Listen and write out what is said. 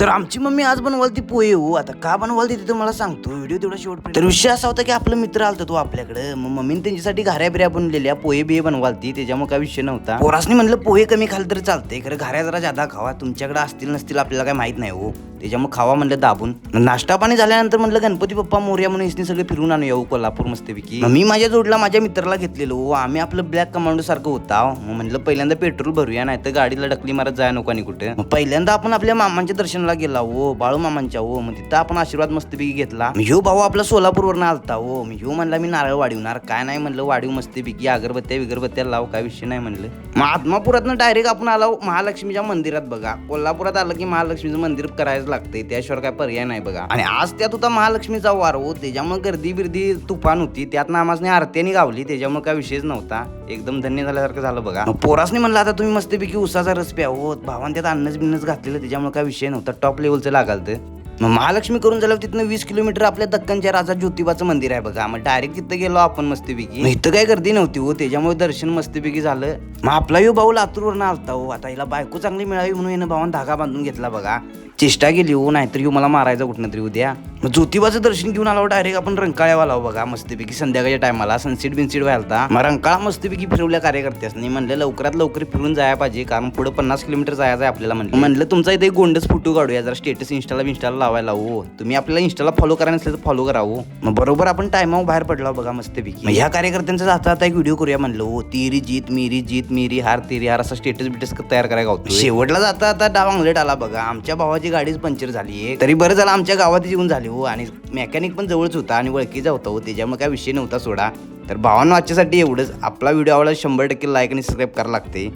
तर आमची मम्मी आज बनवाल ती पोहे हो. आता का बनवाल ती तुम्हाला सांगतो, व्हिडिओ तेवढा शेवट. तर विषय असा होता की आपला मित्र आलता तो आपल्याकडे, मग मम्मीने त्यांच्यासाठी घाऱ्या बिऱ्या बनवलेल्या, पोहे बिहे बनवाल ती, त्याच्यामुळे काय विषय नव्हता. पोरासनी म्हणलं पोहे कमी खाल तर चालते, खरं घाऱ्या जरा जादा खावा, तुमच्याकडे असतील नसतील आपल्याला काय माहित नाही हो, त्याच्यामुळे खावा म्हणलं दाबून. नाश्ता पाणी झाल्यानंतर म्हणलं गणपती बाप्पा मोरया म्हणून इसनी सगळे फिरून आणूया कोल्हापूर मस्तपैकी. मी माझ्या जोडला माझ्या मित्राला घेतलेलो, आम्ही आपलं ब्लॅक कमांडो सारखं होता. मग म्हणलं पहिल्यांदा पेट्रोल भरूया, नाही तर गाडीला डकली मारत जाय नको आणि कुठे. मग पहिल्यांदा आपण आपल्या मामांच्या दर्शनाला गेला हो, बाळू मामांच्या हो. मग तिथं आपण आशीर्वाद मस्तपैकी घेतला. ह्यो भाऊ आपला सोलापूरवरनं आलता हो. ह्यो म्हणला मी नारळ वाढवणार, काय नाही म्हणलं वाढीव मस्तपैकी, अगरबत्त्या विगरबत्त्या लाव, काय विषय नाही म्हणलं. मग आत्मापुरातनं डायरेक्ट आपण आलो महालक्ष्मीच्या मंदिरात. बघा कोल्हापुरात आलं की महालक्ष्मीचं मंदिर करायचं लागतंय, त्याशिवाय काय पर्याय नाही बघा. आणि आज त्यात होता महालक्ष्मीचा वार हो, त्याच्यामुळे गर्दी बिर्दी तुफान होती. त्यात नामासने आरत्यानी गावली, त्याच्यामुळे काय विषयच नव्हता, एकदम धन्य झाल्यासारखं झालं बघा. पोरासनी म्हणलं आता तुम्ही मस्तपैकी उसाचा रस प्या हो, भावान त्यात अन्नच बिन्नच घातलेलं, त्याच्यामुळे काय विषय नव्हता, टॉप लेवलचं लागाल. मग महालक्ष्मी करून झाल्यावर तिथनं 20 किलोमीटर आपल्या दक्कनच्या राजा ज्योतिबाचं मंदिर आहे बघा. मग डायरेक्ट तिथं गेलो आपण मस्तपैकी. इथं काय गर्दी नव्हती हो, त्याच्यामुळे दर्शन मस्तपैकी झालं. मग आपला यो भाऊ लातूरवरनं आलता हो. आता हिला बायको चांगली मिळावी म्हणून यानं भावान धागा बांधून घेतला बघा, चेष्टा केली हो, नाहीतर येऊ मला मारायचा कुठनं तरी उद्या. मग ज्योतिबाचं दर्शन घेऊन आलो डायरेक्ट आपण रंकाळ्यावाला बघा मस्तपैकी. संध्याकाळच्या टायमाला सनसेट बिनसेट व्हायला. मग रंकाळा मस्तपैकी फिरवल्या कार्यकर्त्यासनी. म्हणलं लवकरात लवकर फिरून जायला पाहिजे, कारण पुढे 50 किलोमीटर जायचं आहे आपल्याला. म्हणलं तुमचा इथे गोंडच फोटो काढूया, जरा स्टेटस इंस्टाला लावायला हो. तुम्ही आपल्याला इंस्टाला फॉलो करा नसलं तर फॉलो करा हो. मग बरोबर आपण टायमावर बाहेर पडला बघा मस्तपैकी. मग ह्या कार्यकर्त्यांचा जाता आता एक व्हिडिओ करूया म्हणलं हो. तेरी जीत मेरी हार तेरी हार, असा स्टेटस बिटस तयार करायला गावतो. शेवटला जाता आता डाव अंगलेट आला बघा. आमच्या भावाची गाडीच पंक्चर झाली, तरी बरं झालं आमच्या गावात येऊन झाली हो. आणि मेकॅनिक पण जवळच होता आणि ओळखीचा होता हो, त्याच्यामुळे काय विषय नव्हता सोडा. तर भावांनो आजच्यासाठी एवढंच. आपला व्हिडिओ आवडला 100% लाईक आणि सबस्क्राईब करायला लागते.